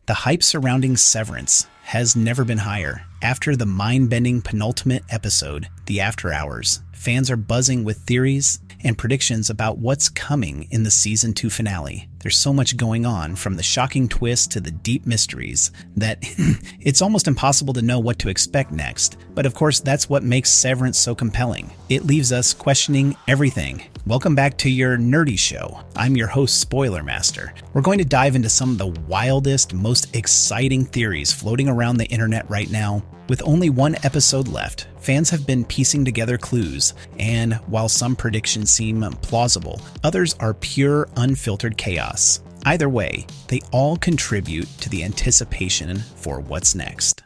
The hype surrounding Severance has never been higher. After the mind-bending penultimate episode, The After Hours, fans are buzzing with theories and predictions about what's coming in the Season 2 finale. There's so much going on, from the shocking twist to the deep mysteries, that it's almost impossible to know what to expect next. But of course, that's what makes Severance so compelling. It leaves us questioning everything. Welcome back to your nerdy show. I'm your host, Spoiler Master. We're going to dive into some of the wildest, most exciting theories floating around the internet right now. With only one episode left, fans have been piecing together clues, and while some predictions seem plausible, others are pure, unfiltered chaos. Either way, they all contribute to the anticipation for what's next.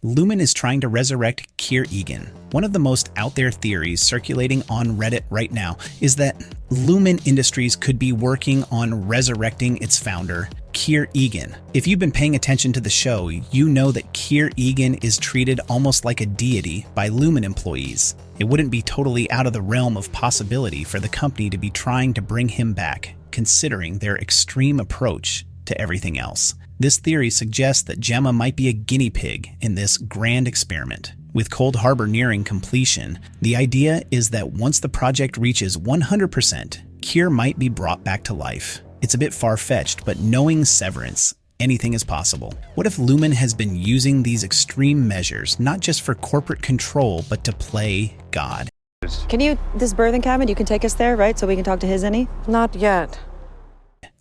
Lumon is trying to resurrect Keir Egan. One of the most out there theories circulating on Reddit right now is that Lumon Industries could be working on resurrecting its founder, Keir Egan. If you've been paying attention to the show, you know that Keir Egan is treated almost like a deity by Lumon employees. It wouldn't be totally out of the realm of possibility for the company to be trying to bring him back, considering their extreme approach to everything else. This theory suggests that Gemma might be a guinea pig in this grand experiment. With Cold Harbor nearing completion, the idea is that once the project reaches 100%, Keir might be brought back to life. It's a bit far-fetched, but knowing Severance, anything is possible. What if Lumon has been using these extreme measures not just for corporate control, but to play God? This birthing cabin, you can take us there, right? So we can talk to his any? Not yet.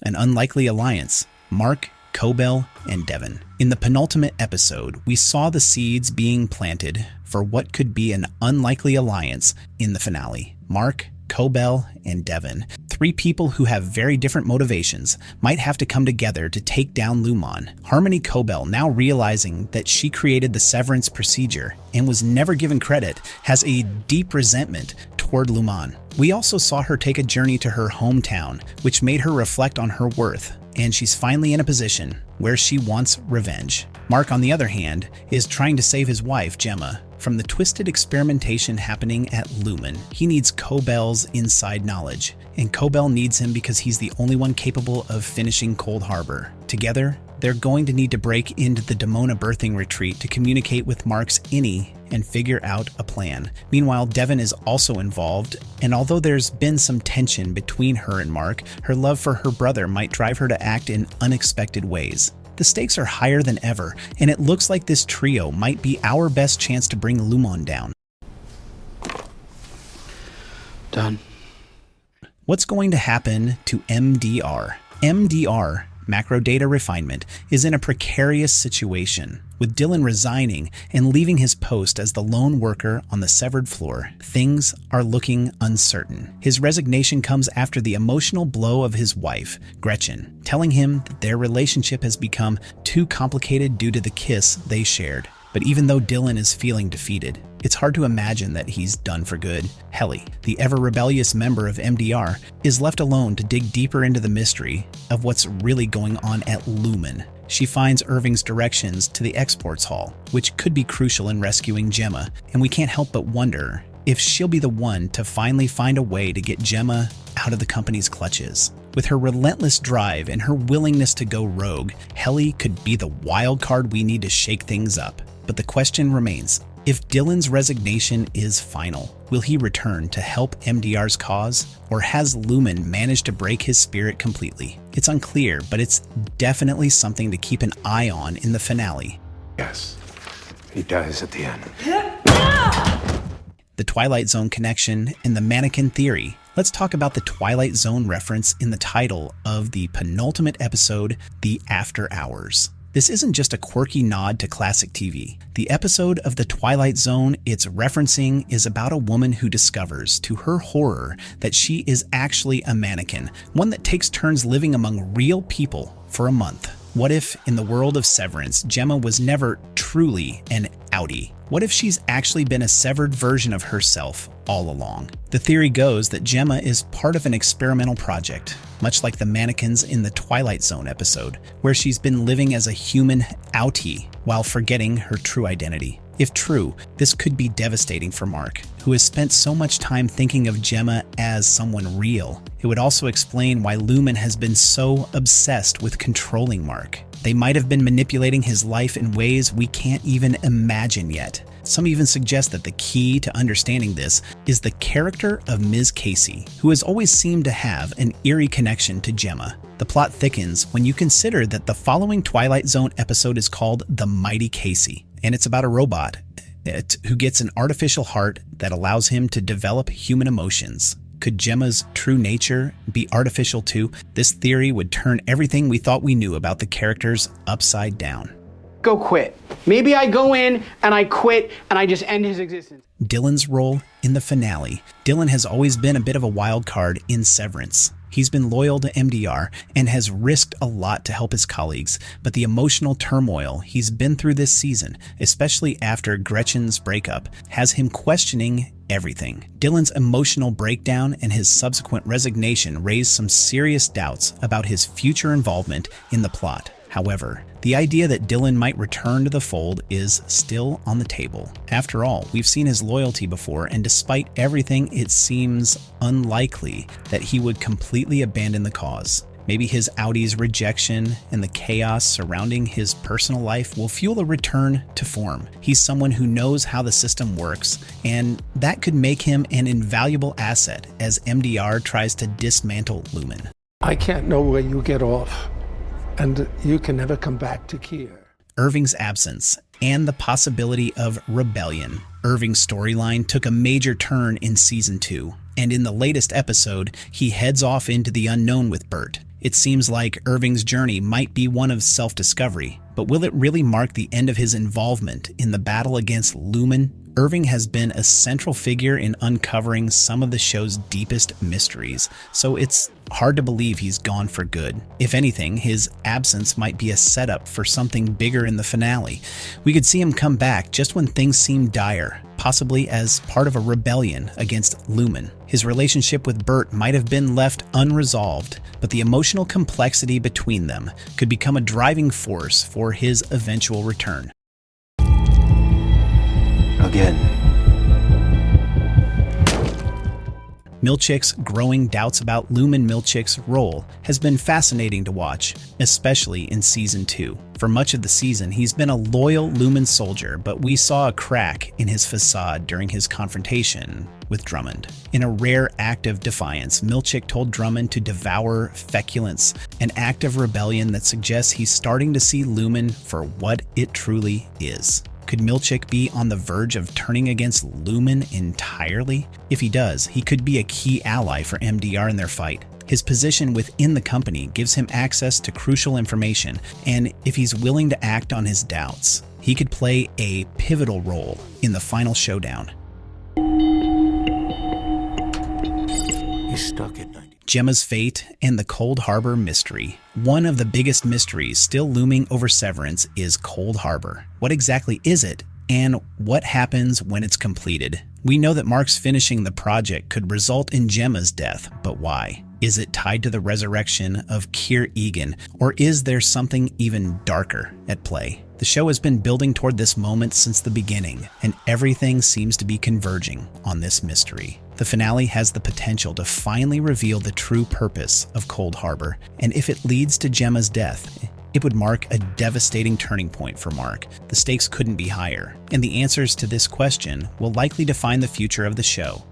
An unlikely alliance. Mark, Cobell, and Devon. In the penultimate episode, we saw the seeds being planted for what could be an unlikely alliance in the finale. Mark, Cobell, and Devon, three people who have very different motivations, might have to come together to take down Lumon. Harmony Cobell, now realizing that she created the Severance procedure and was never given credit, has a deep resentment toward Lumon. We also saw her take a journey to her hometown, which made her reflect on her worth, and she's finally in a position where she wants revenge. Mark, on the other hand, is trying to save his wife, Gemma, from the twisted experimentation happening at Lumon. He needs Cobell's inside knowledge, and Cobell needs him because he's the only one capable of finishing Cold Harbor. Together, they're going to need to break into the Demona birthing retreat to communicate with Mark's innie and figure out a plan. Meanwhile, Devon is also involved, and although there's been some tension between her and Mark, her love for her brother might drive her to act in unexpected ways. The stakes are higher than ever, and it looks like this trio might be our best chance to bring Lumon down. Done. What's going to happen to MDR? MDR, Macro Data Refinement, is in a precarious situation. With Dylan resigning and leaving his post as the lone worker on the severed floor, things are looking uncertain. His resignation comes after the emotional blow of his wife, Gretchen, telling him that their relationship has become too complicated due to the kiss they shared. But even though Dylan is feeling defeated, it's hard to imagine that he's done for good. Helly, the ever-rebellious member of MDR, is left alone to dig deeper into the mystery of what's really going on at Lumon. She finds Irving's directions to the exports hall, which could be crucial in rescuing Gemma, and we can't help but wonder if she'll be the one to finally find a way to get Gemma out of the company's clutches. With her relentless drive and her willingness to go rogue, Helly could be the wild card we need to shake things up. But the question remains, if Dylan's resignation is final, will he return to help MDR's cause, or has Lumon managed to break his spirit completely? It's unclear, but it's definitely something to keep an eye on in the finale. Yes, he dies at the end. The Twilight Zone connection and the mannequin theory. Let's talk about the Twilight Zone reference in the title of the penultimate episode, The After Hours. This isn't just a quirky nod to classic TV. The episode of The Twilight Zone it's referencing is about a woman who discovers, to her horror, that she is actually a mannequin, one that takes turns living among real people for a month. What if, in the world of Severance, Gemma was never truly an outie? What if she's actually been a severed version of herself all along? The theory goes that Gemma is part of an experimental project, much like the mannequins in the Twilight Zone episode, where she's been living as a human outie while forgetting her true identity. If true, this could be devastating for Mark, who has spent so much time thinking of Gemma as someone real. It would also explain why Lumon has been so obsessed with controlling Mark. They might have been manipulating his life in ways we can't even imagine yet. Some even suggest that the key to understanding this is the character of Ms. Casey, who has always seemed to have an eerie connection to Gemma. The plot thickens when you consider that the following Twilight Zone episode is called The Mighty Casey, and it's about a robot who gets an artificial heart that allows him to develop human emotions. Could Gemma's true nature be artificial too? This theory would turn everything we thought we knew about the characters upside down. Go quit. Maybe I go in and I quit and I just end his existence. Dylan's role in the finale. Dylan has always been a bit of a wild card in Severance. He's been loyal to MDR and has risked a lot to help his colleagues, but the emotional turmoil he's been through this season, especially after Gretchen's breakup, has him questioning everything. Dylan's emotional breakdown and his subsequent resignation raised some serious doubts about his future involvement in the plot. However, the idea that Dylan might return to the fold is still on the table. After all, we've seen his loyalty before, and despite everything, it seems unlikely that he would completely abandon the cause. Maybe his Audi's rejection and the chaos surrounding his personal life will fuel a return to form. He's someone who knows how the system works, and that could make him an invaluable asset as MDR tries to dismantle Lumon. I can't know where you get off, and you can never come back to Kier. Irving's absence and the possibility of rebellion. Irving's storyline took a major turn in season 2, and in the latest episode, he heads off into the unknown with Bert. It seems like Irving's journey might be one of self-discovery, but will it really mark the end of his involvement in the battle against Lumon? Irving has been a central figure in uncovering some of the show's deepest mysteries, so it's hard to believe he's gone for good. If anything, his absence might be a setup for something bigger in the finale. We could see him come back just when things seem dire, possibly as part of a rebellion against Lumon. His relationship with Bert might have been left unresolved, but the emotional complexity between them could become a driving force for his eventual return. Again. Milchick's growing doubts about Lumon Milchick's role has been fascinating to watch, especially in Season 2. For much of the season, he's been a loyal Lumon soldier, but we saw a crack in his facade during his confrontation with Drummond. In a rare act of defiance, Milchick told Drummond to devour feculence, an act of rebellion that suggests he's starting to see Lumon for what it truly is. Could Milchick be on the verge of turning against Lumon entirely? If he does, he could be a key ally for MDR in their fight. His position within the company gives him access to crucial information, and if he's willing to act on his doubts, he could play a pivotal role in the final showdown. He's stuck at 90. Gemma's fate and the Cold Harbor mystery. One of the biggest mysteries still looming over Severance is Cold Harbor. What exactly is it, and what happens when it's completed? We know that Mark's finishing the project could result in Gemma's death, but why? Is it tied to the resurrection of Kier Egan, or is there something even darker at play? The show has been building toward this moment since the beginning, and everything seems to be converging on this mystery. The finale has the potential to finally reveal the true purpose of Cold Harbor, and if it leads to Gemma's death, it would mark a devastating turning point for Mark. The stakes couldn't be higher, and the answers to this question will likely define the future of the show.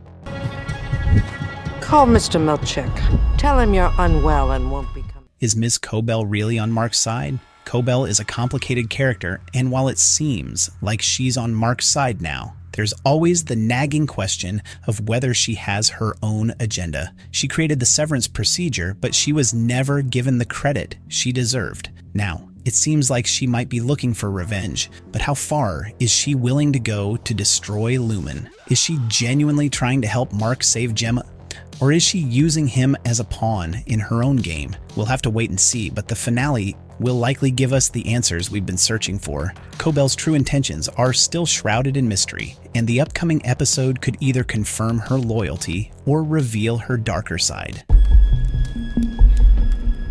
Call Mr. Milchick. Tell him you're unwell and won't be coming. Is Ms. Cobell really on Mark's side? Cobell is a complicated character, and while it seems like she's on Mark's side now, there's always the nagging question of whether she has her own agenda. She created the Severance procedure, but she was never given the credit she deserved. Now, it seems like she might be looking for revenge, but how far is she willing to go to destroy Lumon? Is she genuinely trying to help Mark save Gemma? Or is she using him as a pawn in her own game? We'll have to wait and see, but the finale will likely give us the answers we've been searching for. Cobell's true intentions are still shrouded in mystery, and the upcoming episode could either confirm her loyalty or reveal her darker side.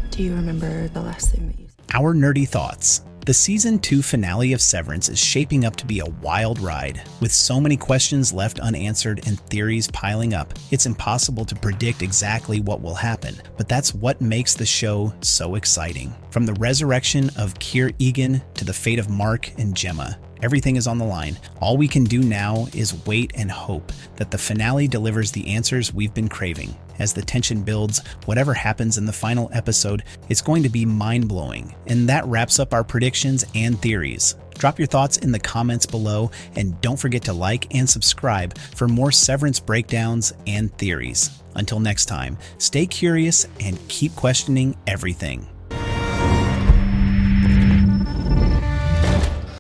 Do you remember the last thing that you said? Our nerdy thoughts. The Season 2 finale of Severance is shaping up to be a wild ride. With so many questions left unanswered and theories piling up, it's impossible to predict exactly what will happen, but that's what makes the show so exciting. From the resurrection of Keir Egan to the fate of Mark and Gemma, everything is on the line. All we can do now is wait and hope that the finale delivers the answers we've been craving. As the tension builds, whatever happens in the final episode, it's going to be mind-blowing. And that wraps up our predictions and theories. Drop your thoughts in the comments below, and don't forget to like and subscribe for more Severance breakdowns and theories. Until next time, stay curious and keep questioning everything.